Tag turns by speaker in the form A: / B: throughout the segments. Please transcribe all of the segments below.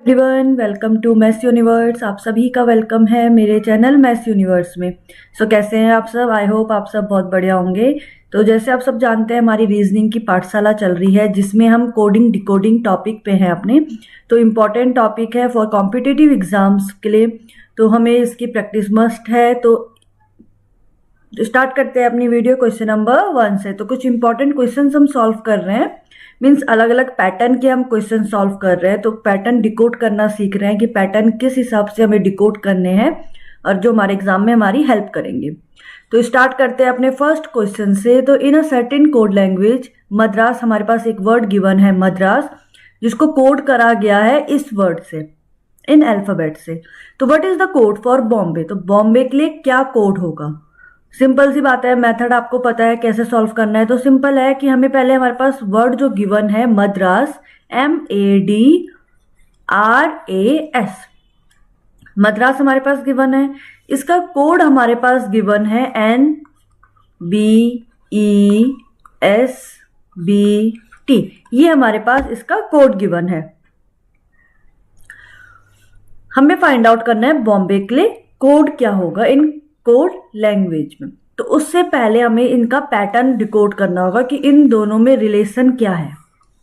A: Everyone, welcome to maths universe. आप सभी का वेलकम है मेरे चैनल मैथ्स यूनिवर्स में। कैसे हैं आप सब? आई होप आप सब बहुत बढ़िया होंगे। तो जैसे आप सब जानते हैं, हमारी रीजनिंग की पाठशाला चल रही है जिसमें हम कोडिंग डिकोडिंग टॉपिक पे हैं अपने। तो इम्पॉर्टेंट टॉपिक है फॉर कॉम्पिटिटिव एग्जाम्स के लिए, तो हमें इसकी प्रैक्टिस मस्ट है। तो स्टार्ट करते हैं अपनी वीडियो क्वेश्चन नंबर 1 से। तो कुछ इंपॉर्टेंट क्वेश्चन हम सॉल्व कर रहे हैं, मीन्स अलग अलग पैटर्न के हम क्वेश्चन सॉल्व कर रहे हैं। तो पैटर्न डिकोड करना सीख रहे हैं कि पैटर्न किस हिसाब से हमें डिकोड करने हैं और जो हमारे एग्जाम में हमारी हेल्प करेंगे। तो स्टार्ट करते हैं अपने फर्स्ट क्वेश्चन से। तो in a certain code language Madras, हमारे पास एक वर्ड गिवन है मद्रास, जिसको कोड करा गया है इस वर्ड से, इन अल्फाबेट से। तो what is the code for Bombay? तो बॉम्बे के लिए क्या कोड होगा? सिंपल सी बात है, मेथड आपको पता है कैसे सॉल्व करना है। तो सिंपल है कि हमें पहले हमारे पास वर्ड जो गिवन है मद्रास, MADRAS, मद्रास हमारे पास गिवन है। इसका कोड हमारे पास गिवन है NBESBT, ये हमारे पास इसका कोड गिवन है। हमें फाइंड आउट करना है बॉम्बे के लिए कोड क्या होगा इन कोड लैंग्वेज में। तो उससे पहले हमें इनका पैटर्न डिकोड करना होगा कि इन दोनों में रिलेशन क्या है।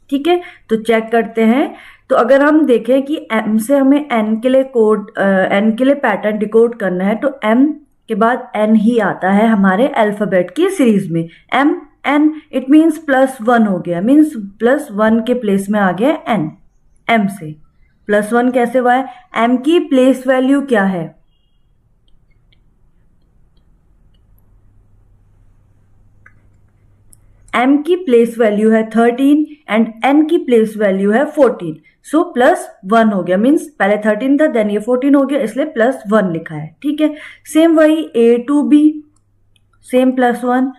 A: ठीक है, तो चेक करते हैं। तो अगर हम देखें कि M से हमें N के लिए पैटर्न डिकोड करना है, तो M के बाद N ही आता है हमारे अल्फाबेट की सीरीज में। M N इट मीन्स +1 हो गया, मीन्स +1 के प्लेस में आ गया N। M से +1 कैसे हुआ है? M की प्लेस वैल्यू क्या है? M की प्लेस वैल्यू है 13 एंड N की प्लेस वैल्यू है 14। सो +1 हो गया, मीन्स पहले 13 था देन ये 14 हो गया, इसलिए +1 लिखा है। ठीक है, सेम वही A to B, same +1,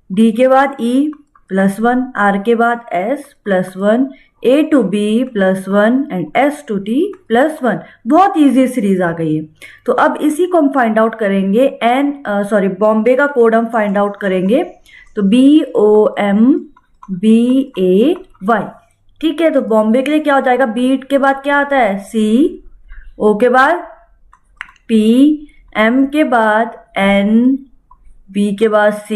A: D के बाद E +1, R के बाद S +1, A to B +1 and S to T +1। बहुत ईजी सीरीज आ गई है। तो अब इसी को हम फाइंड आउट करेंगे। बॉम्बे का कोड हम फाइंड आउट करेंगे। तो BOMBAY। ठीक है, तो बॉम्बे के लिए क्या हो जाएगा? B के बाद क्या आता है? C, O के बाद P, M के बाद N, B के बाद C,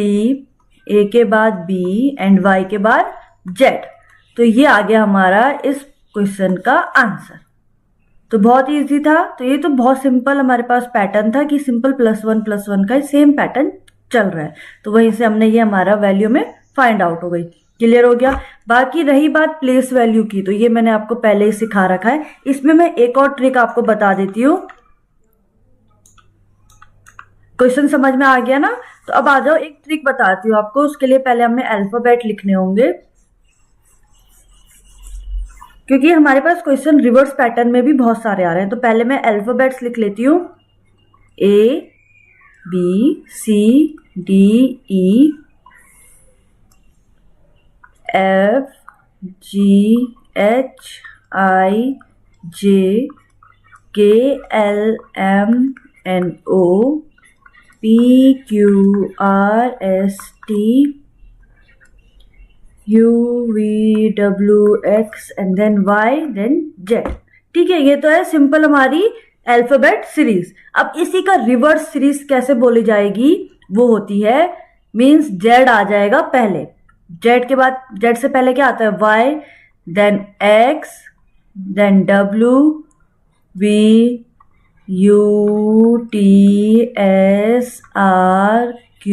A: A के बाद B एंड Y के बाद Z। तो ये आ गया हमारा इस क्वेश्चन का आंसर। तो बहुत इजी था। तो ये तो बहुत सिंपल हमारे पास पैटर्न था कि सिंपल +1 का सेम पैटर्न चल रहा है। तो वहीं से हमने ये हमारा वैल्यू में फाइंड आउट हो गई। क्लियर हो गया। बाकी रही बात प्लेस वैल्यू की, तो ये मैंने आपको पहले ही सिखा रखा है। इसमें मैं एक और ट्रिक आपको बता देती हूँ। क्वेश्चन समझ में आ गया ना? तो अब आ जाओ, एक ट्रिक बताती हूँ आपको। उसके लिए पहले हमें अल्फाबेट लिखने होंगे, क्योंकि हमारे पास क्वेश्चन रिवर्स पैटर्न में भी बहुत सारे आ रहे हैं। तो पहले मैं अल्फाबेट्स लिख लेती हूँ। ABCDEFGHIJKLMNOPQRSTUVWX and then Y then Z। ठीक है, ये तो है सिंपल हमारी अल्फाबेट सीरीज। अब इसी का रिवर्स सीरीज कैसे बोली जाएगी? वो होती है, मीन्स Z आ जाएगा पहले, Z के बाद, Z से पहले क्या आता है? Y then X then W V U T S R Q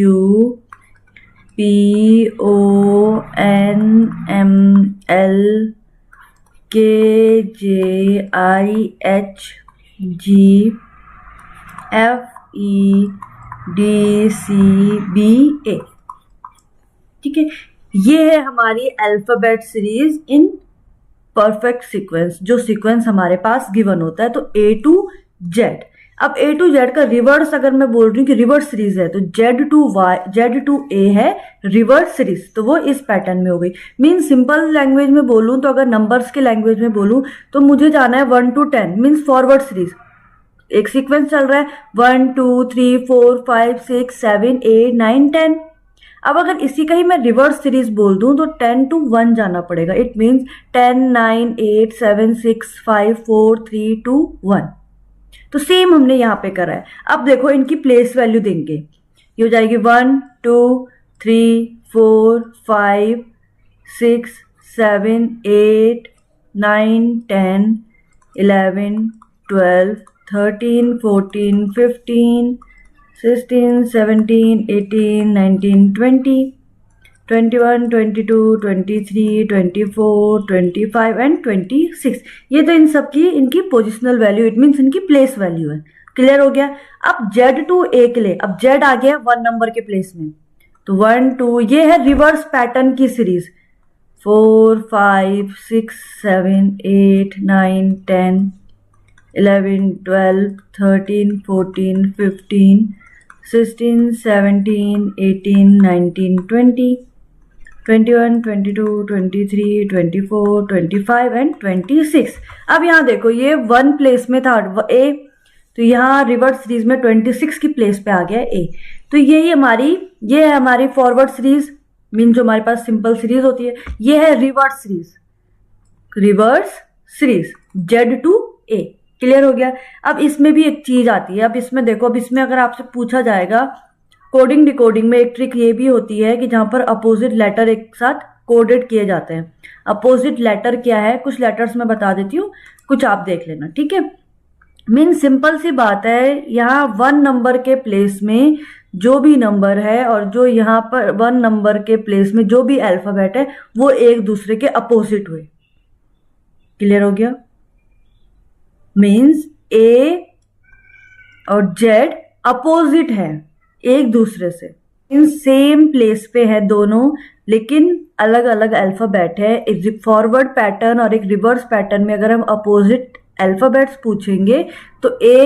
A: P O N M L K J I H G F E D C B A। ठीक है, ये है हमारी alphabet series in perfect sequence, जो sequence हमारे पास given होता है। तो A to Z। अब A to Z का रिवर्स अगर मैं बोल रही हूँ कि रिवर्स सीरीज है, तो Z to A है रिवर्स सीरीज, तो वो इस पैटर्न में हो गई। मीन सिंपल लैंग्वेज में बोलूँ तो, अगर नंबर्स के लैंग्वेज में बोलूँ तो मुझे जाना है 1 to 10, मीन्स फॉरवर्ड सीरीज। एक सीक्वेंस चल रहा है 1 2 3 4 5 6 7 8 9 10। अब अगर इसी का ही मैं रिवर्स सीरीज बोल दूं तो 10 to 1 जाना पड़ेगा। It means 10 9 8 7 6 5 4 3 2 1। तो सेम हमने यहाँ पे करा है। अब देखो इनकी प्लेस वैल्यू देंगे, ये हो जाएगी 1 2 3 4 5 6 7 8 9 10 11 12 13 14 15 16 17 18 19 20 21 22 23 24 25 एंड 26। ये तो इन सब की इनकी पोजिशनल वैल्यू, इट मीन्स इनकी प्लेस वैल्यू है। क्लियर हो गया। अब Z to A के लिए, अब Z आ गया 1 नंबर के प्लेस में, तो 1 2 ये है रिवर्स पैटर्न की सीरीज। 4 5 6 7 8 9 10 11 12 13 14 15 16 17 18 19 20 21 22 23 24 25 एंड 26। अब यहाँ देखो ये 1 प्लेस में था A, तो यहाँ रिवर्स सीरीज में 26 की प्लेस पे आ गया A। तो ये है हमारी फॉरवर्ड सीरीज, मीन जो हमारे पास सिंपल सीरीज होती है। ये है reverse series Z to A। Clear हो गया। अब इसमें भी एक चीज आती है। अब इसमें देखो, अब इसमें अगर आपसे पूछा जाएगा कोडिंग डिकोडिंग में एक ट्रिक ये भी होती है कि जहां पर अपोजिट लेटर एक साथ कोडेड किए जाते हैं। अपोजिट लेटर क्या है, कुछ लेटर्स मैं बता देती हूँ, कुछ आप देख लेना, ठीक है। मीन सिंपल सी बात है, यहाँ 1 नंबर के प्लेस में जो भी नंबर है और जो यहाँ पर 1 नंबर के प्लेस में जो भी अल्फाबेट है वो एक दूसरे के अपोजिट हुए। क्लियर हो गया। मीन्स A और Z अपोजिट है एक दूसरे से, इन सेम प्लेस पे है दोनों, लेकिन अलग अलग अल्फाबेट है। एक फॉरवर्ड पैटर्न और एक रिवर्स पैटर्न में अगर हम अपोजिट अल्फाबेट्स पूछेंगे तो A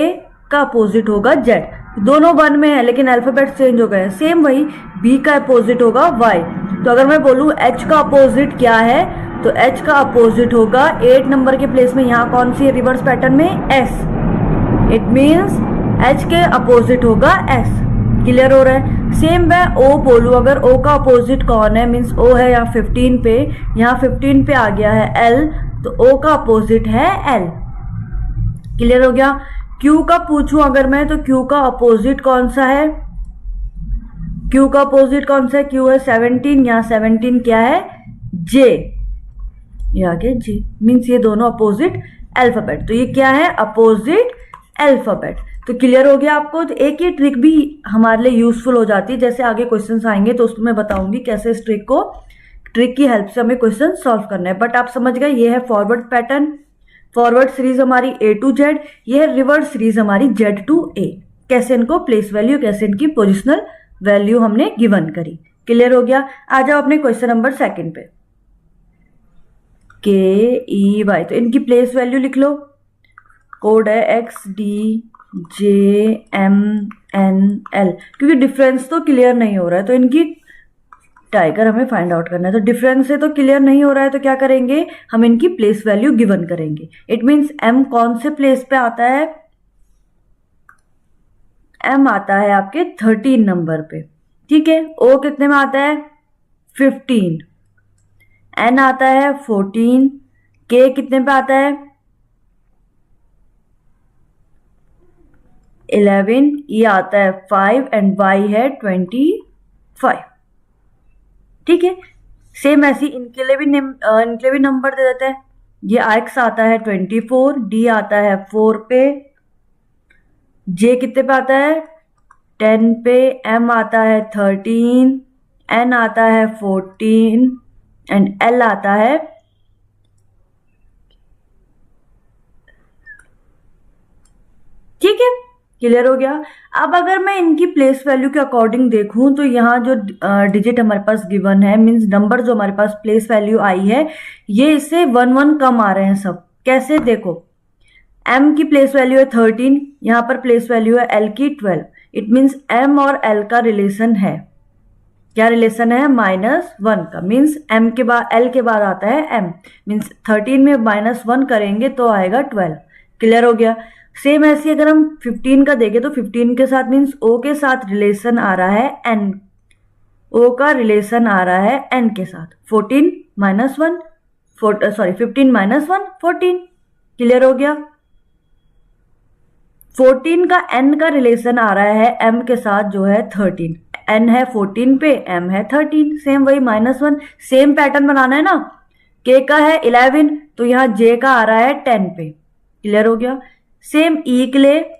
A: का अपोजिट होगा Z। दोनों 1 में है लेकिन अल्फाबेट चेंज हो गए। सेम वही B का अपोजिट होगा Y। तो अगर मैं बोलूं H का अपोजिट क्या है, तो H का अपोजिट होगा 8 नंबर के प्लेस में, यहाँ कौन सी है रिवर्स पैटर्न में, S। इट मीन्स H के अपोजिट होगा S। क्लियर हो रहा है। सेम मैं O बोलूं, अगर O का अपोजिट कौन है, मीन्स O है यहाँ 15 पे, यहाँ 15 पे आ गया है L, तो O का अपोजिट है L। क्लियर हो गया। Q का पूछूं अगर मैं, तो Q का अपोजिट कौन सा है, Q का अपोजिट कौन सा है, Q है 17, यहाँ 17 क्या है, J, ये आगे J। मीन्स ये दोनों अपोजिट अल्फाबेट, तो ये क्या है, अपोजिट अल्फाबेट। तो क्लियर हो गया आपको। तो एक ये ट्रिक भी हमारे लिए यूजफुल हो जाती है, जैसे आगे क्वेश्चंस आएंगे तो उसमें मैं बताऊंगी कैसे इस ट्रिक की हेल्प से हमें क्वेश्चन सॉल्व करना है। बट आप समझ गए, ये है फॉरवर्ड पैटर्न, फॉरवर्ड सीरीज हमारी A to Z, ये है रिवर्स सीरीज हमारी Z to A। कैसे इनको प्लेस वैल्यू, कैसे इनकी पोजिशनल वैल्यू हमने गिवन करी। क्लियर हो गया। आ जाओ अपने क्वेश्चन नंबर 2 पे। KEY, तो इनकी प्लेस वैल्यू लिख लो। कोड है XDJMNL, क्योंकि डिफरेंस तो क्लियर नहीं हो रहा है तो इनकी टाइगर हमें फाइंड आउट करना है। तो डिफरेंस से तो क्लियर नहीं हो रहा है तो क्या करेंगे, हम इनकी प्लेस वैल्यू गिवन करेंगे। इट मीन्स M कौन से प्लेस पे आता है, M आता है आपके 13 नंबर पे, ठीक है। O कितने में आता है, 15, N आता है 14, K कितने पे आता है, 11, ये आता है 5 एंड Y है 25, ठीक है। सेम ऐसी इनके लिए भी नंबर दे देते हैं। ये X आता है 24, D आता है 4 पे, J कितने पे आता है, 10 पे, M आता है 13, N आता है 14 एंड L आता है, ठीक है। क्लियर हो गया। अब अगर मैं इनकी प्लेस वैल्यू के अकॉर्डिंग देखूं तो यहाँ जो डिजिट हमारे पास गिवन है, मींस नंबर जो हमारे पास प्लेस वैल्यू आई है, ये इससे 1 1 कम आ रहे हैं सब। कैसे, देखो M की प्लेस वैल्यू है 13, यहाँ पर प्लेस वैल्यू है L की 12। इट मीन्स M और L का रिलेशन है, क्या रिलेशन है, -1 का। मीन्स M के बाद L के बाद आता है M, मीन्स 13 में -1 करेंगे तो आएगा 12। क्लियर हो गया। सेम ऐसे अगर हम 15 का देखें तो 15 के साथ मीन्स O के साथ रिलेशन आ रहा है N, ओ का रिलेशन आ रहा है एन के साथ, 14 माइनस 1, 15 माइनस 1 14। क्लियर हो गया। 14 का एन का रिलेशन आ रहा है एम के साथ जो है 13, एन है 14 पे, एम है 13, सेम वही -1, सेम पैटर्न बनाना है ना। के का है 11 तो यहाँ जे का आ रहा है 10 पे। क्लियर हो गया। सेम ई के लिए,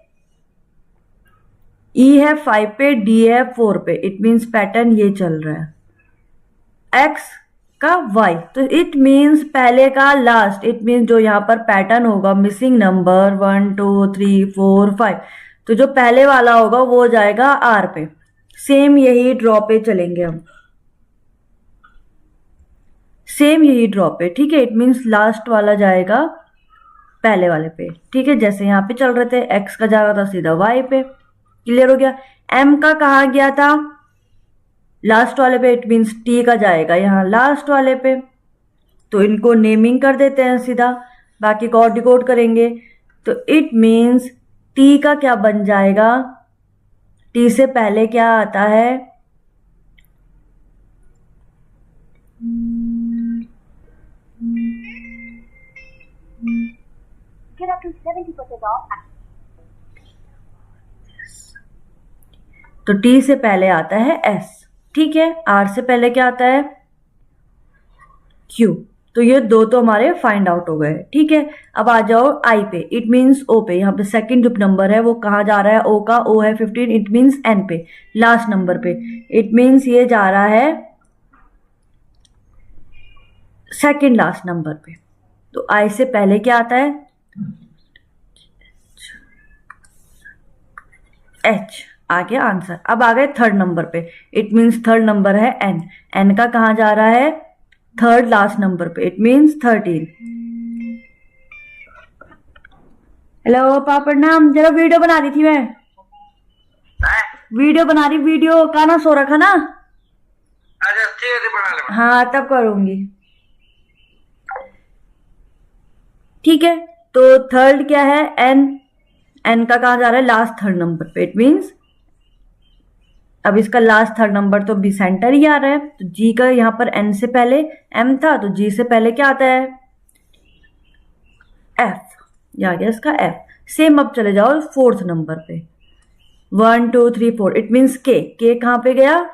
A: ई है 5 पे, डी है 4 पे, इट मीन्स पैटर्न ये चल रहा है। एक्स का वाई, तो इट मीन्स पहले का लास्ट, इट मीन्स जो यहाँ पर पैटर्न होगा मिसिंग नंबर 1 2 3 4 5, तो जो पहले वाला होगा वो हो जाएगा आर पे। सेम यही ड्रॉ पे चलेंगे हम, सेम यही ड्रॉ पे, ठीक है। इट मीन्स लास्ट वाला जाएगा पहले वाले पे, ठीक है। जैसे यहाँ पे चल रहे थे, एक्स का जा रहा था सीधा वाई पे। क्लियर हो गया। एम का कहा गया था लास्ट वाले पे, इट मीन्स टी का जाएगा यहाँ लास्ट वाले पे। तो इनको नेमिंग कर देते हैं सीधा, बाकी को और डिकोड करेंगे। तो इट मीन्स टी का क्या बन जाएगा, टी से पहले क्या आता है,
B: Get up to 70% off.
A: तो टी से पहले आता है एस, ठीक है। आर से पहले क्या आता है, क्यू। तो ये दो तो हमारे फाइंड आउट हो गए, ठीक है। अब आ जाओ आई पे, इट मीन्स ओ पे। यहाँ पे सेकंड जो नंबर है वो कहाँ जा रहा है, ओ का, ओ है 15, इट मीन्स एन पे, लास्ट नंबर पे। इट मीन्स ये जा रहा है सेकंड लास्ट नंबर पे। तो आई से पहले क्या आता है, एच। आ गया आंसर। अब आ गए थर्ड नंबर पे, इट मीन्स थर्ड नंबर है एन, एन का कहाँ जा रहा है, थर्ड लास्ट नंबर पे, इट मीन्स 13। हेलो पापा प्रणाम, जरा वीडियो बना रही थी मैं, वीडियो बना रही, वीडियो का ना सो रखा ना।
C: अच्छा ठीक है, बना ले।
A: हाँ तब करूंगी, ठीक है। तो थर्ड क्या है, एन, एन का कहाँ जा रहा है, लास्ट थर्ड नंबर पे, इट मीन्स अब इसका लास्ट थर्ड नंबर तो बी सेंटर ही आ रहा है। तो जी का यहाँ पर एन से पहले एम था, तो जी से पहले क्या आता है, एफ। ये आ गया इसका एफ। सेम अब चले जाओ फोर्थ नंबर पे, 1 2 3 4, इट मीन्स के। के कहाँ पे गया,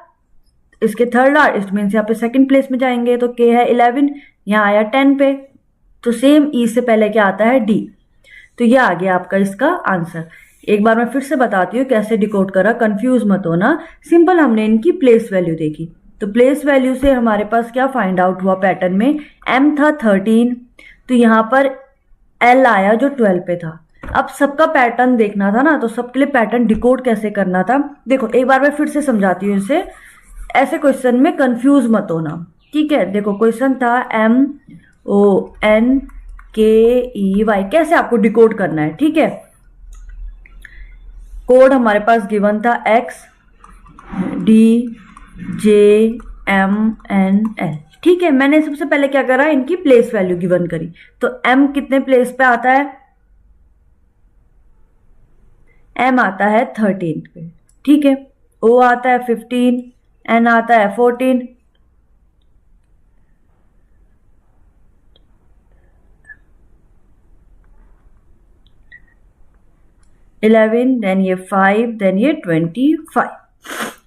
A: इसके थर्ड लास्ट, इट मीन्स यहाँ पे सेकंड प्लेस में जाएंगे। तो के है 11, यहाँ आया 10 पे। तो सेम ई से पहले क्या आता है, डी। तो ये आ गया आपका इसका आंसर। एक बार मैं फिर से बताती हूँ कैसे डिकोड करा, कंफ्यूज मत होना। सिंपल हमने इनकी प्लेस वैल्यू देखी, तो प्लेस वैल्यू से हमारे पास क्या फाइंड आउट हुआ पैटर्न में, एम था 13, तो यहाँ पर एल आया जो 12 पे था। अब सबका पैटर्न देखना था ना, तो सबके लिए पैटर्न डिकोड कैसे करना था, देखो एक बार मैं फिर से समझाती हूँ इसे। ऐसे क्वेश्चन में कंफ्यूज मत होना, ठीक है। देखो क्वेश्चन था MONKEY, कैसे आपको डिकोड करना है, ठीक है। कोड हमारे पास गिवन था XDJMNL, ठीक है। मैंने सबसे पहले क्या करा, इनकी प्लेस वैल्यू गिवन करी। तो M कितने प्लेस पे आता है, M आता है 13 पे, ठीक है। O आता है 15, N आता है 14, देन ये 5, देन ये 25।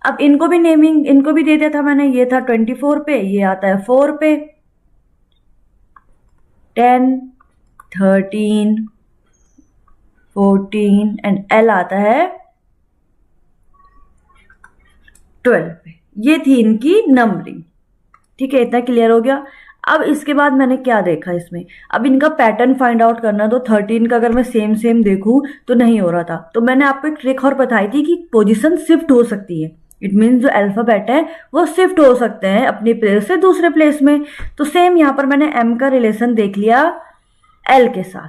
A: अब इनको भी नेमिंग, इनको भी दे दिया था मैंने। ये था 24 पे, ये आता है 4 पे, 10 13 14 एंड एल आता है 12 पे। ये थी इनकी नंबरिंग, ठीक है। इतना क्लियर हो गया। अब इसके बाद मैंने क्या देखा इसमें, अब इनका पैटर्न फाइंड आउट करना। तो 13 का अगर मैं सेम सेम देखूं तो नहीं हो रहा था, तो मैंने आपको एक ट्रिक और बताई थी कि पोजीशन शिफ्ट हो सकती है। इट मीन्स जो अल्फाबेट है वो शिफ्ट हो सकते हैं अपनी प्लेस से दूसरे प्लेस में। तो सेम यहाँ पर मैंने एम का रिलेशन देख लिया एल के साथ,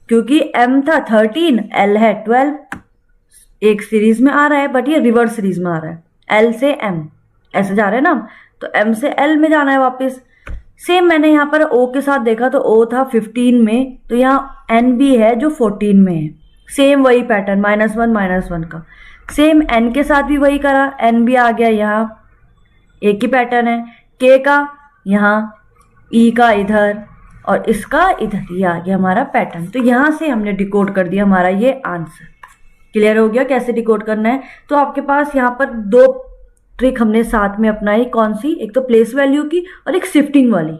A: क्योंकि एम था 13, एल है 12, एक सीरीज में आ रहा है, बट ये रिवर्स सीरीज में आ रहा है। एल से एम ऐसे जा रहे हैं ना, तो एम से एल में जाना है वापस। सेम मैंने यहाँ पर ओ के साथ देखा, तो ओ था 15 में, तो यहाँ एन भी है जो 14 में है। सेम वही पैटर्न -1 -1 का। सेम एन के साथ भी वही करा, एन भी आ गया यहाँ एक ही पैटर्न है, के का यहाँ, ई का इधर और इसका इधर, ये आ गया हमारा पैटर्न। तो यहाँ से हमने डिकोड कर दिया हमारा ये आंसर। क्लियर हो गया कैसे डिकोड करना है। तो आपके पास यहाँ पर दो ट्रिक हमने साथ में अपनाई, कौन सी, एक तो प्लेस वैल्यू की और एक शिफ्टिंग वाली।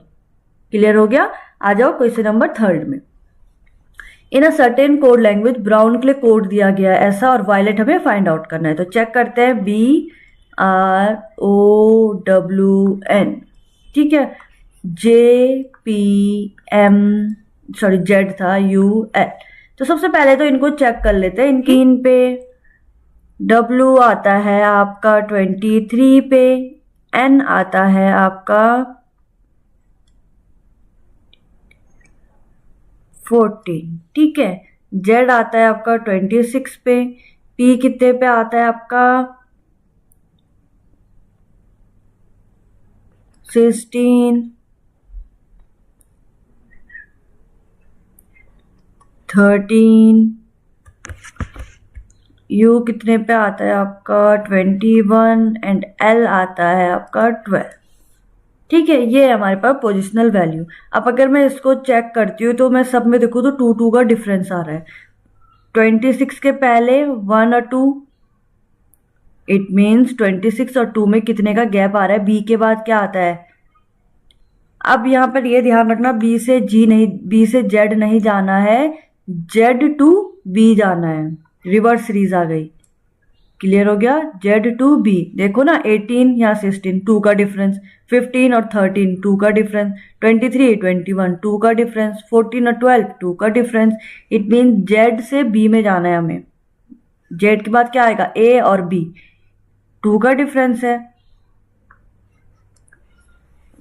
A: क्लियर हो गया। आ जाओ क्वेश्चन नंबर 3 में। In a certain code language brown के लिए कोड दिया गया है ऐसा और वायलेट हमें फाइंड आउट करना है। तो चेक करते हैं, BROWN, ठीक है, JPM था UL। तो सबसे पहले तो इनको चेक कर लेते हैं। इनकी इन पे W आता है आपका 23 पे, N आता है आपका 14, ठीक है, Z आता है आपका 26 पे, P कितने पे आता है आपका 16, 13, U कितने पे आता है आपका 21 एंड L आता है आपका 12। ठीक है, ये है हमारे पास पोजिशनल वैल्यू। अब अगर मैं इसको चेक करती हूँ तो मैं सब में देखूँ तो 2 का डिफरेंस आ रहा है। 26 के पहले 1 और 2, इट मीन्स 26 और 2 में कितने का गैप आ रहा है। B के बाद क्या आता है। अब यहाँ पर ये ध्यान रखना, B से Z नहीं जाना है, Z to B जाना है। रिवर्स सीरीज आ गई। क्लियर हो गया। Z to B देखो ना, 18 या 16 2 का डिफरेंस, 15 और 13 2 का डिफरेंस, 23 21 2 का डिफरेंस, 14 और 12 2 का डिफरेंस। इट मीन Z से B में जाना है हमें। Z के बाद क्या आएगा, A और B, 2 का डिफरेंस है,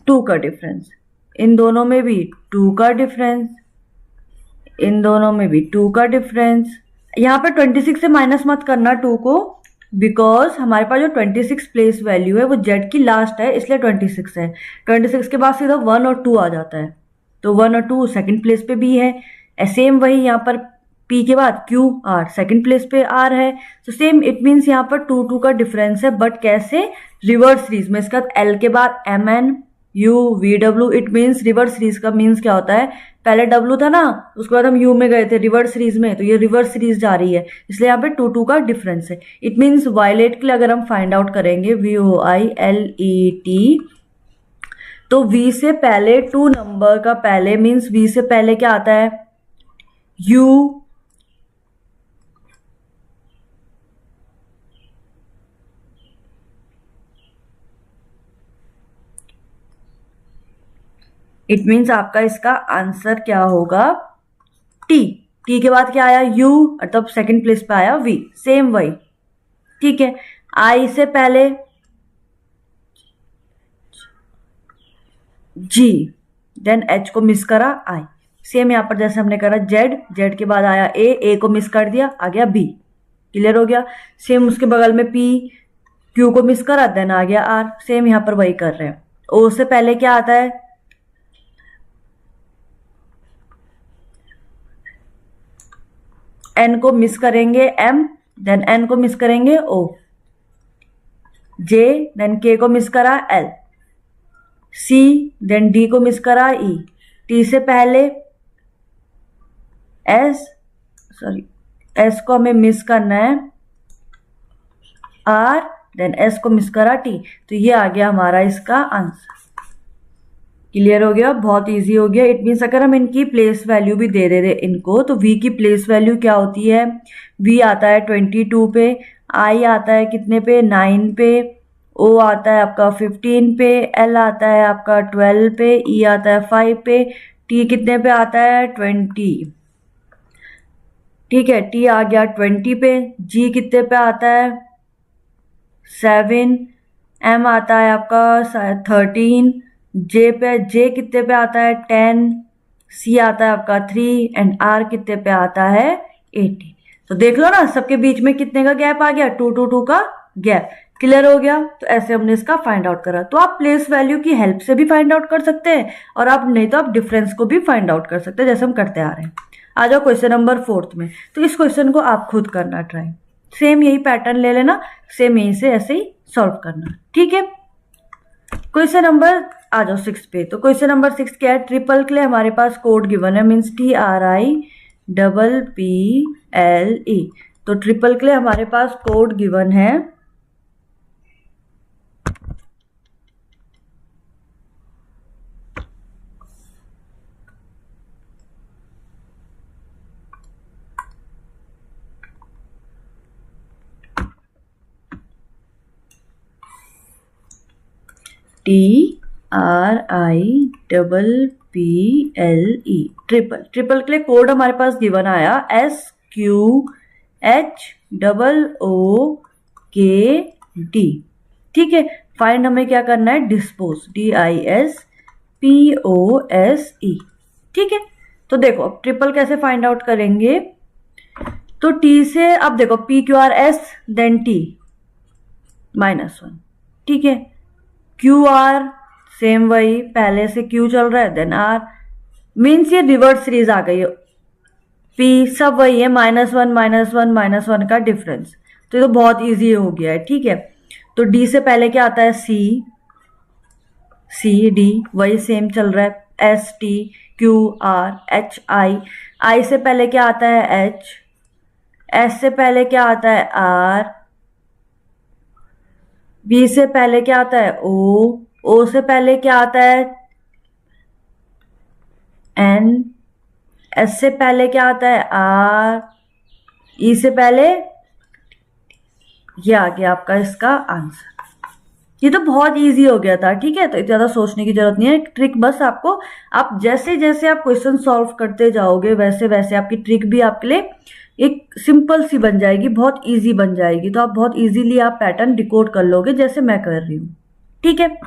A: 2 का डिफरेंस, इन दोनों में भी 2 का डिफरेंस, इन दोनों में भी 2 का डिफरेंस। यहाँ पर 26 से माइनस मत करना 2 को, बिकॉज हमारे पास जो 26 प्लेस वैल्यू है वो Z की लास्ट है, इसलिए 26 है। 26 के बाद सीधा 1 और 2 आ जाता है, तो 1 और 2 सेकंड प्लेस पे भी है। सेम वही यहाँ पर P के बाद Q R सेकंड प्लेस पे R है। तो सेम इट मीन्स यहाँ पर 2 का डिफरेंस है, बट कैसे, रिवर्स सीरीज में। इसका L के बाद MN U VW, it means reverse series का मीन्स क्या होता है, पहले W था ना, उसके बाद हम U में गए थे रिवर्स सीरीज में, तो ये रिवर्स सीरीज जा रही है, इसलिए यहाँ पे 2 का डिफरेंस है। इट मीन्स वायलेट के लिए अगर हम फाइंड आउट करेंगे VOILET, तो V से पहले 2 नंबर का पहले मीन्स V से पहले क्या आता है, U, इट मीन्स आपका इसका आंसर क्या होगा, T। T के बाद क्या आया, U, मतलब सेकंड प्लेस पे आया V, सेम वही। ठीक है, I से पहले G, देन H को मिस करा I, सेम यहाँ पर जैसे हमने करा Z के बाद आया A को मिस कर दिया, आ गया B। क्लियर हो गया। सेम उसके बगल में P, Q को मिस करा, देन आ गया R, सेम यहाँ पर वही कर रहे हैं। O से पहले क्या आता है, N को मिस करेंगे M, देन N को मिस करेंगे O, J, देन K को मिस करा L, C, देन D को मिस करा E, T से पहले S को हमें मिस करना है R, देन S को मिस करा T। तो ये आ गया हमारा इसका आंसर। क्लियर हो गया, बहुत इजी हो गया। इट मीन्स अगर हम इनकी प्लेस वैल्यू भी दे दे इनको, तो V की प्लेस वैल्यू क्या होती है, V आता है 22 पे, I आता है कितने पे, 9 पे, O आता है आपका 15 पे, L आता है आपका 12 पे, E आता है 5 पे, T कितने पे आता है 20। ठीक है, T आ गया 20 पे, G कितने पे आता है 7, M आता है आपका 13, J कितने पे आता है 10, C आता है आपका 3 एंड R कितने पे आता है 18। तो देख लो ना, सबके बीच में कितने का गैप आ गया, 2 का गैप। क्लियर हो गया। तो ऐसे हमने इसका फाइंड आउट करा। तो आप प्लेस वैल्यू की हेल्प से भी फाइंड आउट कर सकते हैं, और आप नहीं तो आप डिफरेंस को भी फाइंड आउट कर सकते हैं, जैसे हम करते आ रहे हैं। आ जाओ क्वेश्चन नंबर 4 में। तो इस क्वेश्चन को आप खुद करना ट्राई, सेम यही पैटर्न ले लेना, सेम यहीं से ऐसे ही सॉल्व करना। ठीक है, क्वेश्चन नंबर आ जाओ 6 पे। तो क्वेश्चन नंबर 6 क्या है, ट्रिपल के लिए हमारे पास कोड गिवन है, मीन्स TRIPPLE। तो ट्रिपल के लिए हमारे पास कोड गिवन है TRIPPLE ट्रिपल। ट्रिपल के लिए कोड हमारे पास गिवन आया SQHOOKD। ठीक है, फाइंड हमें क्या करना है, डिस्पोज, DISPOSE। ठीक है, तो देखो अब ट्रिपल कैसे फाइंड आउट करेंगे। तो T से अब देखो PQRS देन T -1। ठीक है, QR सेम वही, पहले से Q चल रहा है देन R, मीन्स ये रिवर्स सीरीज आ गई है। P सब वही है, -1 का डिफरेंस। तो ये तो बहुत इजी हो गया है। ठीक है, तो D से पहले क्या आता है, C D वही सेम चल रहा है, S T Q R H I से पहले क्या आता है, H, S से पहले क्या आता है, R, B से पहले क्या आता है, O से पहले क्या आता है, N, S से पहले क्या आता है, R, E से पहले, ये आ गया आपका इसका आंसर। ये तो बहुत इजी हो गया था। ठीक है, तो ज्यादा सोचने की जरूरत नहीं है, ट्रिक बस आपको, आप जैसे जैसे आप क्वेश्चन सॉल्व करते जाओगे वैसे वैसे आपकी ट्रिक भी आपके लिए एक सिंपल सी बन जाएगी, बहुत इजी बन जाएगी। तो आप बहुत इजीली आप पैटर्न डिकोड कर लोगे जैसे मैं कर रही हूँ। ठीक है,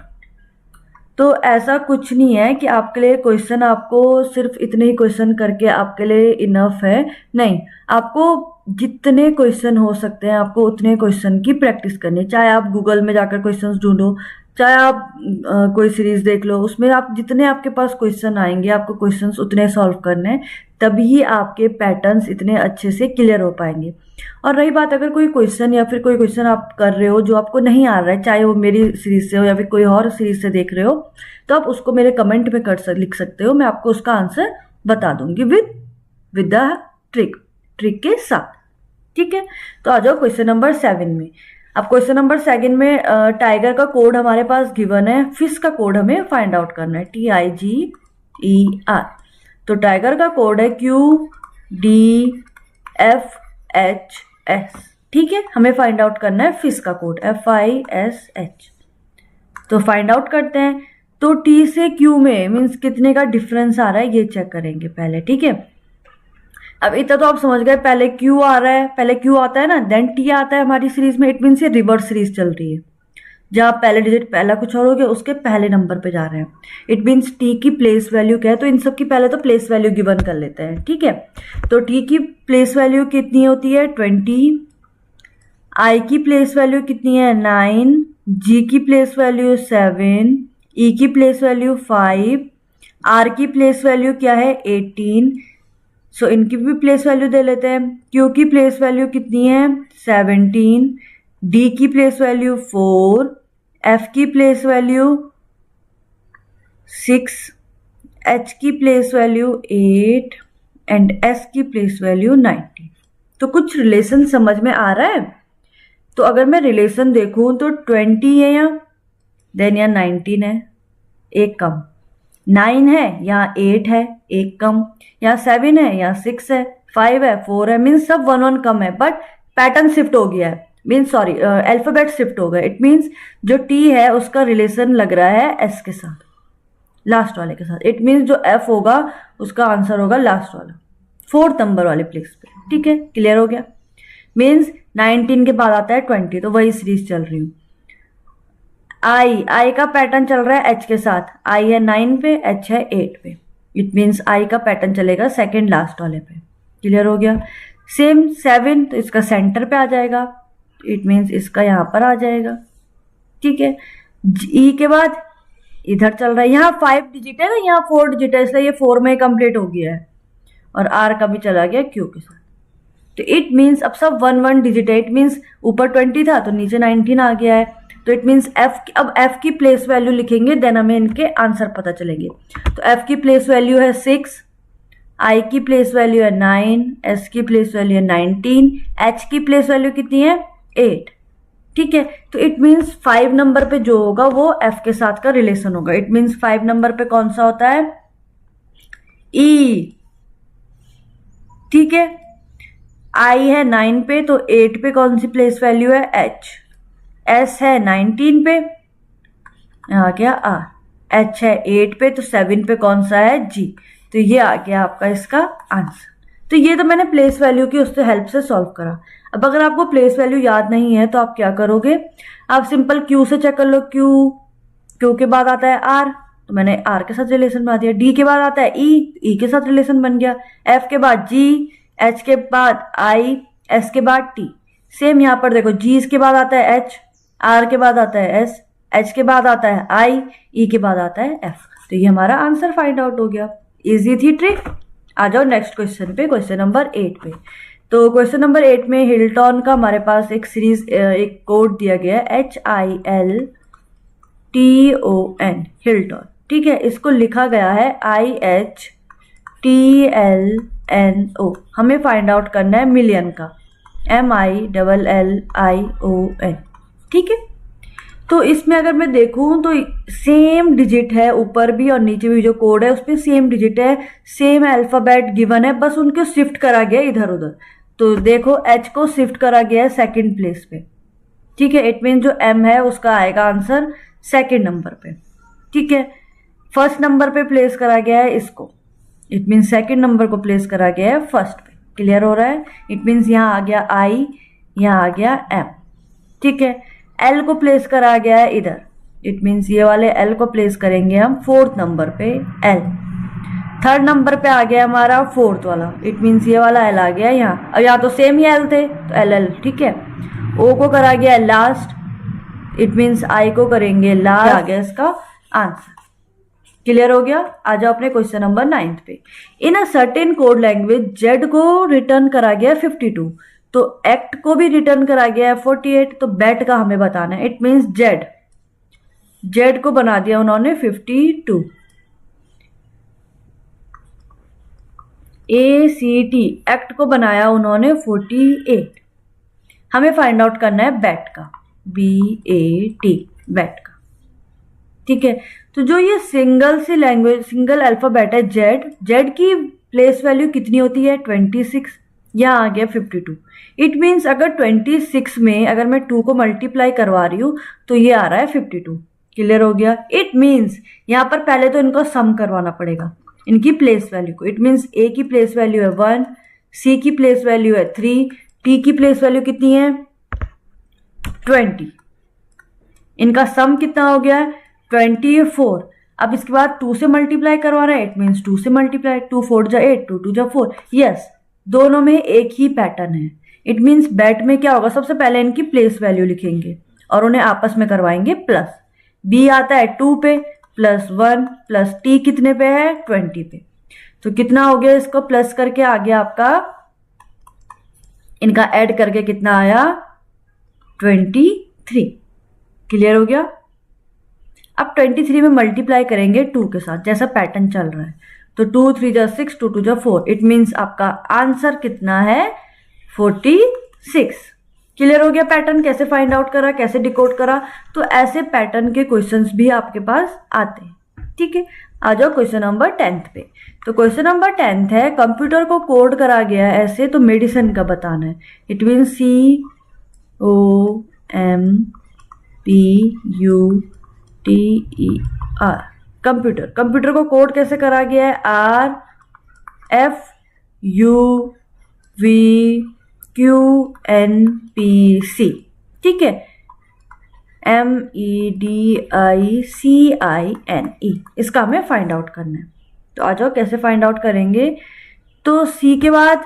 A: तो ऐसा कुछ नहीं है कि आपके लिए क्वेश्चन, आपको सिर्फ इतने ही क्वेश्चन करके आपके लिए इनफ है, नहीं, आपको जितने क्वेश्चन हो सकते हैं आपको उतने क्वेश्चन की प्रैक्टिस करनी है। चाहे आप गूगल में जाकर क्वेश्चंस ढूंढो, चाहे आप कोई सीरीज देख लो, उसमें आप जितने आपके पास क्वेश्चन आएंगे आपको क्वेश्चंस उतने सॉल्व करने हैं, तभी आपके पैटर्न्स इतने अच्छे से क्लियर हो पाएंगे। और रही बात, अगर कोई क्वेश्चन या फिर कोई क्वेश्चन आप कर रहे हो जो आपको नहीं आ रहा है, चाहे वो मेरी सीरीज से हो या फिर कोई और सीरीज से देख रहे हो, तो आप उसको मेरे कमेंट में लिख सकते हो, मैं आपको उसका आंसर बता दूंगी विद द ट्रिक के साथ। ठीक है, तो आ जाओ क्वेश्चन नंबर 7 में। अब क्वेश्चन नंबर 7 में टाइगर का कोड हमारे पास गिवन है, फिश का कोड हमें फाइंड आउट करना है, TIGER। तो टाइगर का कोड है QDFHS। ठीक है, हमें फाइंड आउट करना है फिश का कोड, FISH। तो फाइंड आउट करते हैं। तो T से Q में मीन्स कितने का डिफरेंस आ रहा है ये चेक करेंगे पहले। ठीक है, अब इतना तो आप समझ गए, पहले Q आ रहा है, पहले Q आता है ना, देन T आता है हमारी सीरीज में, इट मीन्स ये रिवर्स सीरीज चल रही है, जहाँ पहले डिजिट पहला कुछ और हो गया उसके पहले नंबर पे जा रहे हैं। इट मीन्स T की प्लेस वैल्यू क्या है, तो इन सब की पहले तो प्लेस वैल्यू गिवन कर लेते हैं। ठीक है, तो T की प्लेस वैल्यू कितनी होती है, 20, I की प्लेस वैल्यू कितनी है, 9, G की प्लेस वैल्यू 7, E की प्लेस वैल्यू 5, R की प्लेस वैल्यू क्या है, 18। सो इनकी भी प्लेस वैल्यू दे लेते हैं। Q की प्लेस वैल्यू कितनी है, 17, D की प्लेस वैल्यू 4, F की प्लेस वैल्यू 6, H की प्लेस वैल्यू 8 एंड S की प्लेस वैल्यू 19। तो कुछ रिलेशन समझ में आ रहा है। तो अगर मैं रिलेशन देखूं तो 20 है यहाँ, देन यहाँ 19 है, एक कम, 9 है यहाँ 8 है, एक कम, यहाँ 7 है यहाँ 6 है, 5 है 4 है, मीन्स सब 1 1 कम है, बट पैटर्न शिफ्ट हो गया है, मीन्स सॉरी अल्फाबेट शिफ्ट हो गया। इट मीन्स जो T है उसका रिलेशन लग रहा है S के साथ, लास्ट वाले के साथ। इट मीन्स जो F होगा उसका आंसर होगा लास्ट वाला, 4th नंबर वाले प्लेस पे। ठीक है, क्लियर हो गया। मीन्स 19 के बाद आता है 20, तो वही सीरीज चल रही हूँ। I का पैटर्न चल रहा है H के साथ, I है 9 पे, H है 8 पे। इट मीन्स I का पैटर्न चलेगा सेकेंड लास्ट वाले पे। क्लियर हो गया। सेम 7, तो इसका सेंटर पे आ जाएगा, इट मीन्स इसका यहाँ पर आ जाएगा। ठीक है, E के बाद इधर चल रहा है, यहाँ 5 डिजिट है ना, यहाँ 4 डिजिट है, इसलिए ये 4 में कंप्लीट हो गया है, और R का भी चला गया Q के साथ। तो इट मीन्स अब सब 1 1 डिजिट है, इट मीन्स ऊपर 20 था तो नीचे 19 आ गया है। तो इट मीन्स अब एफ की प्लेस वैल्यू लिखेंगे, देन हमें इनके आंसर पता चलेंगे। तो एफ की प्लेस वैल्यू है 6, आई की प्लेस वैल्यू है 9, एस की प्लेस वैल्यू है 19, एच की प्लेस वैल्यू कितनी है 8। ठीक है, तो इट मीन्स 5 नंबर पे जो होगा वो एफ के साथ का रिलेशन होगा। इट मीन्स 5 नंबर पे कौन सा होता है, ई। ठीक है, आई है 9 पे तो 8 पे कौन सी प्लेस वैल्यू है एच, एस है 19 पे आ गया आर, एच है 8 पे तो 7 पे कौन सा है जी। तो ये आ गया आपका इसका आंसर। तो ये तो मैंने प्लेस वैल्यू की उससे हेल्प से सॉल्व करा। अब अगर आपको प्लेस वैल्यू याद नहीं है तो आप क्या करोगे, आप सिंपल क्यू से चेक कर लो। क्यू के बाद आता है आर, तो मैंने आर के साथ रिलेशन बना दिया। डी के बाद आता है ई के साथ रिलेशन बन गया। एफ के बाद जी, एच के बाद आई, एस के बाद टी। सेम यहाँ पर देखो, जी के बाद आता है एच, आर के बाद आता है एस, एच के बाद आता है आई, ई के बाद आता है एफ। तो ये हमारा आंसर फाइंड आउट हो गया। इजी थी ट्रिक। आ जाओ नेक्स्ट क्वेश्चन पे, क्वेश्चन नंबर 8 पे। तो क्वेश्चन नंबर 8 में हिल्टन का हमारे पास एक सीरीज, एक कोड दिया गया है HILTON, हिल्टन। ठीक है, इसको लिखा गया है IHTLNO। हमें फाइंड आउट करना है मिलियन का, MILLION। ठीक है, तो इसमें अगर मैं देखूं तो सेम डिजिट है, ऊपर भी और नीचे भी जो कोड है उसमें सेम डिजिट है, सेम अल्फाबेट गिवन है, बस उनको शिफ्ट करा गया इधर उधर। तो देखो एच को शिफ्ट करा गया है सेकंड प्लेस पे। ठीक है, इट मीन जो एम है उसका आएगा आंसर सेकंड नंबर पे। ठीक है, फर्स्ट नंबर पे प्लेस करा गया है इसको, इट मीन सेकंड नंबर को प्लेस करा गया है फर्स्ट पे। क्लियर हो रहा है? इट मीन्स यहाँ आ गया आई, यहाँ आ गया एम। ठीक है, एल को प्लेस करा गया है इधर, इट मीन्स ये वाले एल को प्लेस करेंगे हम फोर्थ नंबर पे, एल। थर्ड नंबर पे आ गया हमारा फोर्थ वाला, इट मीन्स ये वाला एल आ गया यहाँ। अब यहाँ तो सेम ही एल थे तो एल एल। ठीक है, ओ को करा गया लास्ट, इट मीन्स आई को करेंगे लास्ट। आ गया इसका आंसर। क्लियर हो गया? आ जाओ अपने क्वेश्चन नंबर 9 पे। In a certain code language Z को रिटर्न करा गया 52, तो एक्ट को भी रिटर्न करा गया है 48, तो बेट का हमें बताना है। इट मीन्स जेड को बना दिया उन्होंने 52, ACT एक्ट को बनाया उन्होंने 48। हमें फाइंड आउट करना है बेट का, BAT बेट का। ठीक है, तो जो ये single C language, single alphabet है जेड की प्लेस वैल्यू कितनी होती है 26, यहाँ आ गया 52। इट मीन्स अगर 26 में अगर मैं 2 को मल्टीप्लाई करवा रही हूँ तो ये आ रहा है 52। क्लियर हो गया? इट मीन्स यहाँ पर पहले तो इनको सम करवाना पड़ेगा इनकी प्लेस वैल्यू को। इट मीन्स ए की प्लेस वैल्यू है 1, सी की प्लेस वैल्यू है 3, टी की प्लेस वैल्यू कितनी है 20। इनका सम कितना हो गया है 24। अब इसके बाद 2 से मल्टीप्लाई करवाना है, इट मीन्स 2 से मल्टीप्लाई, 2 4 जा 8, 2 2 जा 4। यस, दोनों में एक ही पैटर्न है। इट मीन्स बेट में क्या होगा, सबसे पहले इनकी प्लेस वैल्यू लिखेंगे और उन्हें आपस में करवाएंगे प्लस। बी आता है 2 पे प्लस 1 प्लस टी कितने पे है 20 पे, तो कितना हो गया, इसको प्लस करके आ गया आपका, इनका ऐड करके कितना आया 23। क्लियर हो गया? अब 23 में मल्टीप्लाई करेंगे 2 के साथ, जैसा पैटर्न चल रहा है, तो 2 3 जा 6, 2 2 जा 4। इट मीन्स आपका आंसर कितना है 46। क्लियर हो गया? पैटर्न कैसे फाइंड आउट करा, कैसे डिकोड करा, तो ऐसे पैटर्न के क्वेश्चंस भी आपके पास आते हैं। ठीक है, आ जाओ क्वेश्चन नंबर 10 पे। तो क्वेश्चन नंबर 10 है, कंप्यूटर को कोड करा गया है ऐसे, तो मेडिसिन का बताना है। इट मीन COMPUTER, कंप्यूटर को कोड कैसे करा गया है RFUVQNPC। ठीक है, MEDICINE, इसका हमें फाइंड आउट करना है। तो आ जाओ कैसे फाइंड आउट करेंगे। तो सी के बाद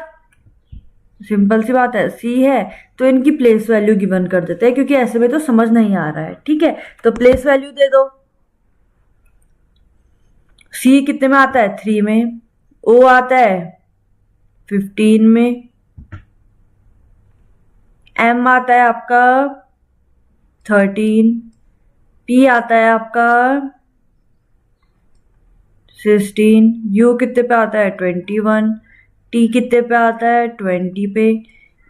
A: सिंपल सी बात है, सी है तो इनकी प्लेस वैल्यू गिवन कर देते हैं, क्योंकि ऐसे में तो समझ नहीं आ रहा है। ठीक है, तो प्लेस वैल्यू दे दो। सी कितने में आता है 3 में, ओ आता है 15 में, एम आता है आपका 13, P आता है आपका 16, U कितने पे आता है 21, T कितने पे आता है 20 पे,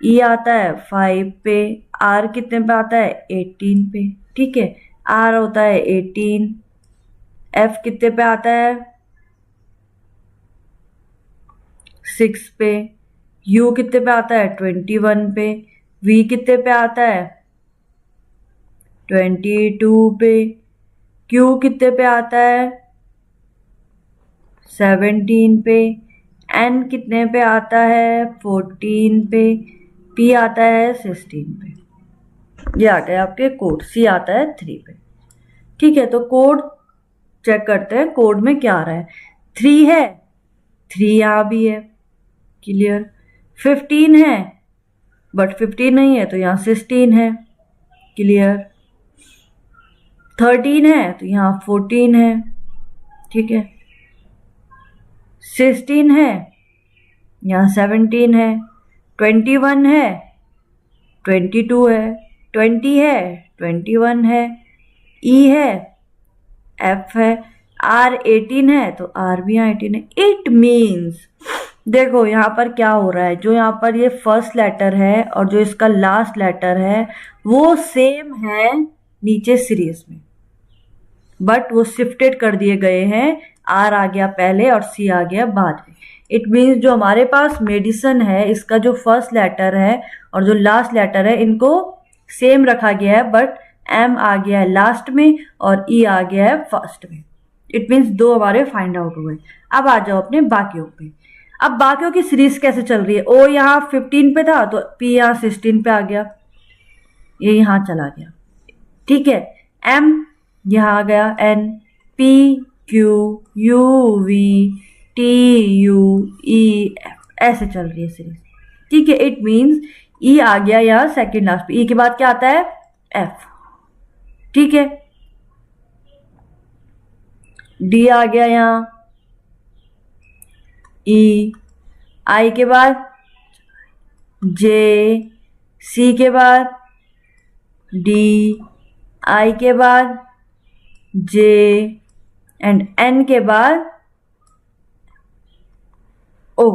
A: E आता है 5 पे, R कितने पे आता है 18 पे। ठीक है, R होता है 18, F कितने पे आता है 6 पे, U कितने पे आता है 21 पे, V कितने पे आता है 22 पे, Q कितने पे आता है 17 पे, N कितने पे आता है 14 पे, P आता है 16 पे। ये आ गए आपके कोड। C आता है 3 पे। ठीक है, तो कोड चेक करते हैं कोड में क्या आ रहा है। 3 है, 3 यहाँ भी है, क्लियर। 15 है बट 15 नहीं है तो यहाँ 16 है, क्लियर। 13 है तो यहाँ 14 है, ठीक है। 16 है, यहाँ 17 है। 21 है, 22 है। 20 है, 21 है। E है, F है। R 18 है तो R भी यहाँ 18 है। इट मीन्स देखो यहाँ पर क्या हो रहा है, जो यहाँ पर ये फर्स्ट लेटर है और जो इसका लास्ट लेटर है वो सेम है नीचे सीरीज में, बट वो शिफ्टेड कर दिए गए हैं। R आ गया पहले और C आ गया बाद में। इट मीन्स जो हमारे पास मेडिसिन है इसका जो फर्स्ट लेटर है और जो लास्ट लेटर है इनको सेम रखा गया है, बट M आ गया है लास्ट में और E आ गया है फर्स्ट में। इट मीन्स 2 हमारे फाइंड आउट हुए। अब आ जाओ अपने बाकियों पे। अब बाकियों की सीरीज कैसे चल रही है। O यहाँ 15 पे था तो P यहाँ 16 पे आ गया, ये यहाँ चला गया, ठीक है। M यहाँ आ गया, N, P, Q, U, V, T, U, E, F, ऐसे चल रही है सीरीज, ठीक है। इट मीन्स E आ गया यहाँ सेकेंड लास्ट पे। E के बाद क्या आता है F, ठीक है। D आ गया यहाँ, E, I के बाद J, C के बाद D, I के बाद J एंड N के बाद O।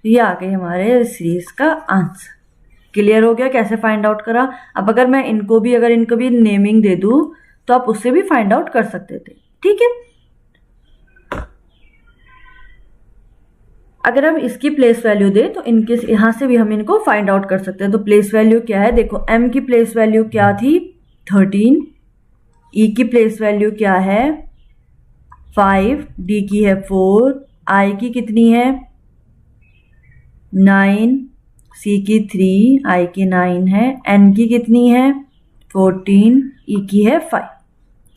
A: ये आ गई हमारे सीरीज का आंसर। क्लियर हो गया कैसे फाइंड आउट करा। अब अगर मैं इनको भी नेमिंग दे दूं तो आप उससे भी फाइंड आउट कर सकते थे, ठीक है। अगर हम इसकी प्लेस वैल्यू दे तो इनके यहां से भी हम इनको फाइंड आउट कर सकते हैं। तो प्लेस वैल्यू क्या है, देखो M की प्लेस वैल्यू क्या थी 13, E की प्लेस वैल्यू क्या है 5, D की है 4, I की कितनी है 9, C की 3, I की 9 है, N की कितनी है 14, E की है 5,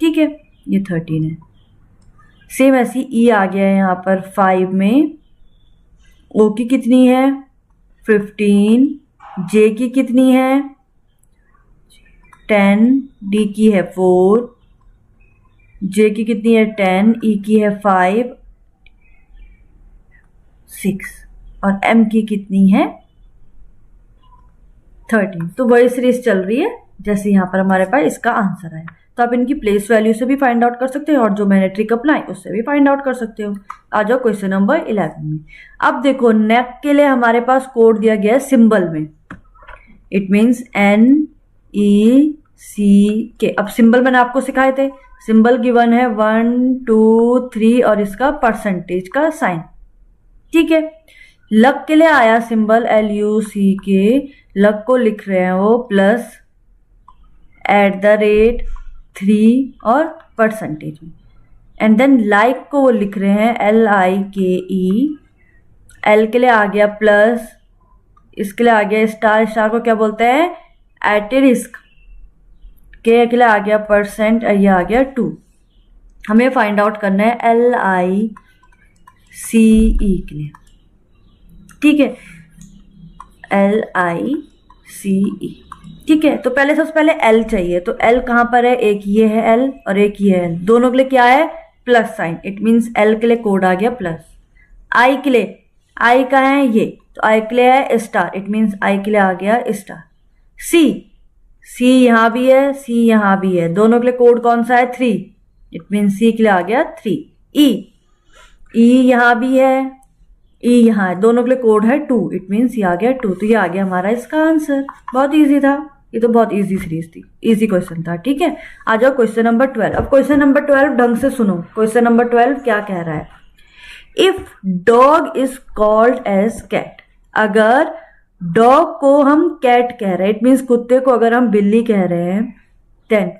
A: ठीक है। ये 13 है। सेम ऐसी E आ गया है यहाँ पर 5 में। O की कितनी है 15, J की कितनी है 10, D की है 4, J की कितनी है 10, E की है 5, 6 और M की कितनी है 13। तो वही सीरीज चल रही है जैसे यहाँ पर हमारे पास इसका आंसर है। तो आप इनकी प्लेस वैल्यू से भी फाइंड आउट कर सकते हो और जो मैंने ट्रिक अपनाई उससे भी फाइंड आउट कर सकते हो। आ जाओ क्वेश्चन नंबर 11 में। अब देखो नेक के लिए हमारे पास कोड दिया गया है सिंबल में। It means NECK। अब सिंबल मैंने आपको सिखाए थे, सिंबल गिवन है 1 2 3 और इसका परसेंटेज का साइन, ठीक है। लक के लिए आया सिंबल LUCK। लक को लिख रहे हैं वो प्लस @ 3 और परसेंटेज में। एंड देन लाइक को वो लिख रहे हैं LIKE। L के लिए आ गया प्लस, इसके लिए आ गया स्टार, स्टार को क्या बोलते हैं *, के लिए आ गया %, ये आ गया 2। हमें फाइंड आउट करना है LICE के लिए, ठीक है। LICE, ठीक है। तो पहले सबसे पहले L चाहिए, तो L कहाँ पर है, एक ये है L और एक ये है L, दोनों के लिए क्या है plus sign. It means L के लिए कोड आ गया प्लस। I के लिए, I का है ये तो I के लिए है स्टार, इट मीन्स I के लिए आ गया स्टार। C, सी यहाँ भी है, सी यहाँ भी है, दोनों के लिए कोड कौन सा है 3, इट मीन सी के लिए आ गया 3। ई यहाँ भी है, ई यहाँ है, दोनों के लिए कोड है 2, इट मीन्स ये आ गया 2। तो ये आ गया हमारा इसका आंसर। बहुत इजी था, ये तो बहुत इजी सीरीज थी, इजी क्वेश्चन था। ठीक है, आ जाओ क्वेश्चन नंबर 12। अब क्वेश्चन नंबर 12 ढंग से सुनो। क्वेश्चन नंबर 12 क्या कह रहा है? If dog is called as cat, अगर डॉग को हम कैट कह रहे हैं, इट मीन्स कुत्ते को अगर हम बिल्ली कह रहे हैं, देन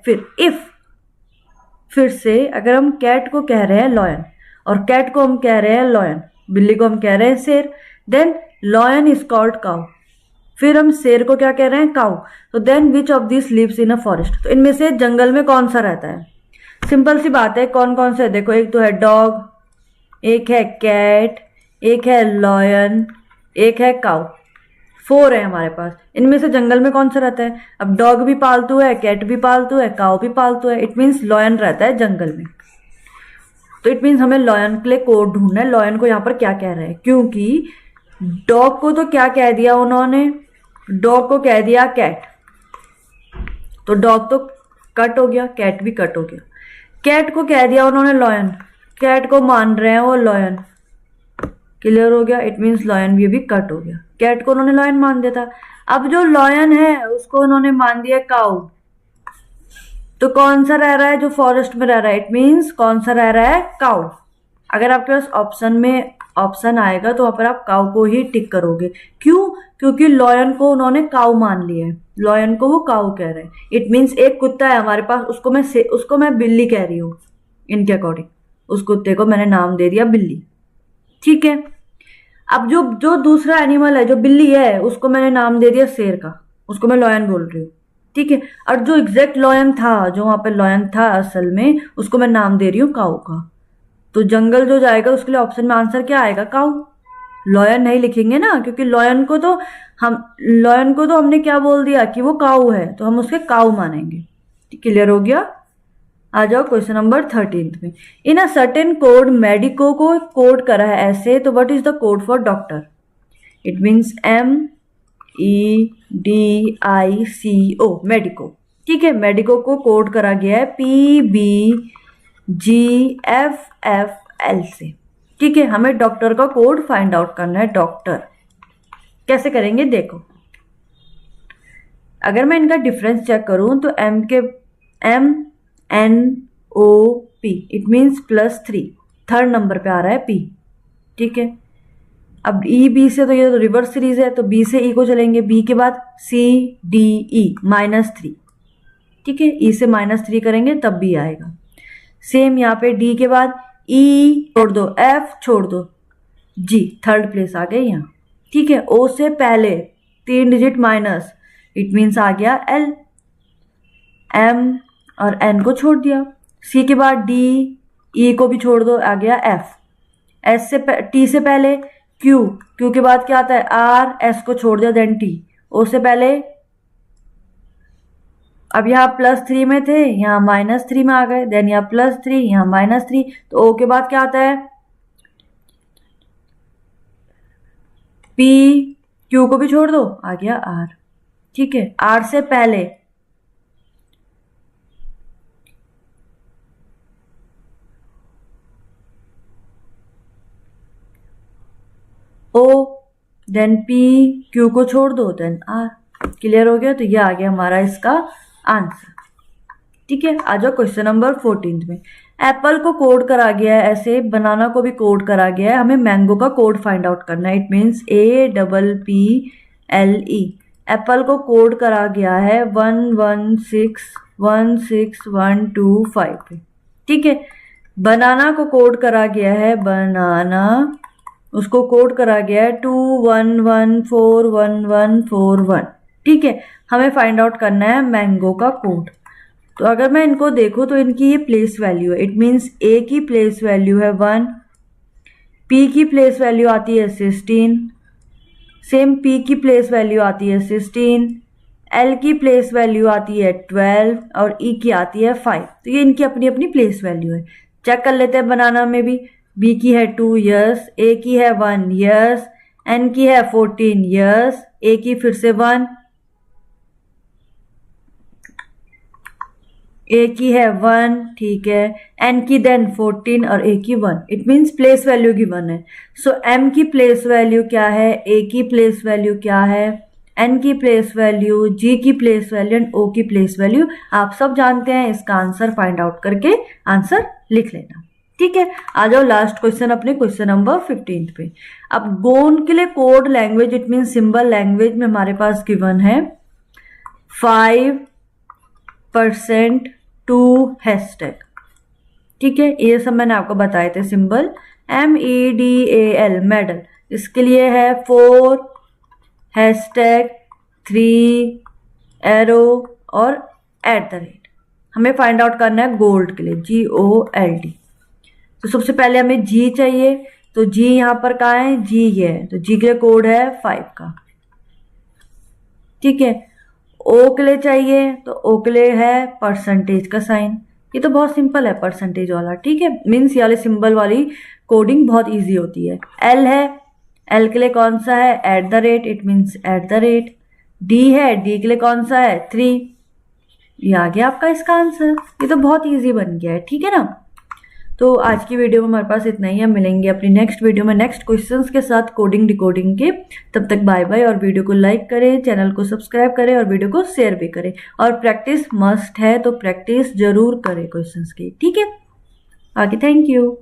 A: फिर से अगर हम कैट को कह रहे हैं लॉयन, और कैट को हम कह रहे हैं लॉयन, बिल्ली को हम कह रहे हैं शेर, then lion is called cow, फिर हम शेर को क्या कह रहे हैं? काउ। तो then which of this lives in a forest, तो इनमें से जंगल में कौन सा रहता है? सिंपल सी बात है, कौन कौन से? देखो, एक तो है डॉग, एक है कैट, एक है लॉयन, एक है काउ, 4 है हमारे पास। इनमें से जंगल में कौन सा रहता है? अब डॉग भी पालतू है, कैट भी पालतू है, काउ भी पालतू है, इट मीन्स लॉयन रहता है जंगल में। तो इट मीन्स हमें लॉयन के लिए कोड ढूंढना है। लॉयन को यहाँ पर क्या कह रहे हैं? क्योंकि डॉग को तो क्या कह दिया उन्होंने? डॉग को कह दिया कैट, तो डॉग तो कट हो गया, कैट भी कट हो गया। कैट को कह दिया उन्होंने लॉयन, कैट को मान रहे हैं वो लॉयन, क्लियर हो गया, इट मीन्स लॉयन भी अभी कट हो गया। कैट को उन्होंने लॉयन मान दिया था, अब जो लॉयन है उसको उन्होंने मान दिया काउ, तो कौन सा रह रहा है? जो फॉरेस्ट में रह रहा है, इट मीन्स कौन सा रह रहा है? काउ। अगर आपके पास ऑप्शन में ऑप्शन आएगा तो वहां पर आप काउ को ही टिक करोगे। क्यों? क्योंकि लॉयन को उन्होंने काउ मान लिया है, लॉयन को वो काउ कह रहे हैं। इट मीन्स एक कुत्ता है हमारे पास, उसको मैं बिल्ली कह रही हूँ, इनके अकॉर्डिंग उस कुत्ते को मैंने नाम दे दिया बिल्ली। ठीक है, अब जो दूसरा एनिमल है, जो बिल्ली है, उसको मैंने नाम दे दिया शेर का, उसको मैं लॉयन बोल रही हूँ। ठीक है, और जो एग्जैक्ट लॉयन था, जो वहां पे लॉयन था असल में, उसको मैं नाम दे रही हूँ काऊ का। तो जंगल जो जाएगा उसके लिए ऑप्शन में आंसर क्या आएगा? काऊ। लॉयन नहीं लिखेंगे ना, क्योंकि लॉयन को तो हमने क्या बोल दिया कि वो काऊ है, तो हम उसके काऊ मानेंगे। क्लियर हो गया? आ जाओ क्वेश्चन नंबर 13 में। In a certain code, medico को कोड करा है ऐसे, तो what is the code for doctor? It means MEDICO, medico. ठीक है, मेडिको को कोड करा गया है PBGFFL से। ठीक है, हमें डॉक्टर का कोड फाइंड आउट करना है। डॉक्टर कैसे करेंगे? देखो, अगर मैं इनका डिफरेंस चेक करूं तो MNOP, it means +3, third number पे आ रहा है P। ठीक है, अब EB से तो ये तो रिवर्स सीरीज है, तो B से E को चलेंगे, B के बाद CDE -3। ठीक है, E से -3 करेंगे तब B आएगा। सेम यहाँ पे D के बाद E छोड़ दो, F छोड़ दो, G थर्ड प्लेस आ गए यहाँ। ठीक है, O से पहले 3 डिजिट माइनस, इट मीन्स आ गया L, M और N को छोड़ दिया, C के बाद D, E को भी छोड़ दो, आ गया F, S से T से पहले Q, Q के बाद क्या आता है? R, S को छोड़ दिया, देन T, O से पहले, अब यहाँ +3 में थे, यहाँ -3 में आ गए, देन यहाँ +3, यहाँ -3, तो O के बाद क्या आता है? P, Q को भी छोड़ दो, आ गया R। ठीक है, R से पहले O, देन P, Q को छोड़ दो, देन R। क्लियर हो गया? तो ये आ गया हमारा इसका आंसर। ठीक है, आ जाओ क्वेश्चन नंबर 14 में। एप्पल को कोड करा गया है ऐसे, बनाना को भी कोड करा गया है, हमें मैंगो का कोड फाइंड आउट करना है। It means APPLE। एप्पल को कोड करा गया है 11616125 पे। ठीक है, बनाना को कोड करा गया है, बनाना उसको कोड करा गया है 21141141। ठीक है, हमें फाइंड आउट करना है मैंगो का कोड। तो अगर मैं इनको देखूं तो इनकी ये प्लेस वैल्यू है, इट मीन्स A की प्लेस वैल्यू है 1, P की प्लेस वैल्यू आती है 16, सेम P की प्लेस वैल्यू आती है 16, L की प्लेस वैल्यू आती है 12 और E की आती है 5। तो ये इनकी अपनी अपनी प्लेस वैल्यू है। चेक कर लेते हैं बनाना में भी। B की है 2 years, A की है 1 years, N की है 14 years, A की फिर से 1, ए की है 1, ठीक है, एन की देन 14 और ए की 1, it means place value given है। सो एम की प्लेस वैल्यू क्या है, ए की प्लेस वैल्यू क्या है, एन की प्लेस वैल्यू, जी की प्लेस वैल्यू एंड ओ की प्लेस वैल्यू आप सब जानते हैं। इसका आंसर फाइंड आउट करके आंसर लिख लेना, ठीक है। आ जाओ लास्ट क्वेश्चन अपने क्वेश्चन नंबर 15 पे। अब गोन के लिए code language it mean symbol language में हमारे पास गिवन है 5% टू हैशटैग, ठीक है। ये सब मैंने आपको बताए थे सिंबल, MEDAL मेडल, इसके लिए है 4 हैशटैग 3 एरो और @ हमें फाइंड आउट करना है गोल्ड के लिए GOLD। तो सबसे पहले हमें जी चाहिए, तो जी यहां पर कहाँ है, जी ये है, तो जी के लिए कोड है 5 का, ठीक है। ओ के लिए चाहिए, तो ओ के लिए है परसेंटेज का साइन, ये तो बहुत सिंपल है परसेंटेज वाला, ठीक है। मीन्स ये वाले सिंबल वाली कोडिंग बहुत इजी होती है। एल है, एल के लिए कौन सा है, @ इट मीन्स @। डी है, डी के लिए कौन सा है 3, ये आ गया आपका इसका आंसर। ये तो बहुत इजी बन गया है, ठीक है ना। तो आज की वीडियो में हमारे पास इतना ही, हम मिलेंगे अपनी नेक्स्ट वीडियो में नेक्स्ट क्वेश्चंस के साथ कोडिंग डिकोडिंग के। तब तक बाय बाय, और वीडियो को लाइक करें, चैनल को सब्सक्राइब करें और वीडियो को शेयर भी करें। और प्रैक्टिस मस्ट है, तो प्रैक्टिस जरूर करें क्वेश्चंस की, ठीक है। आगे थैंक यू।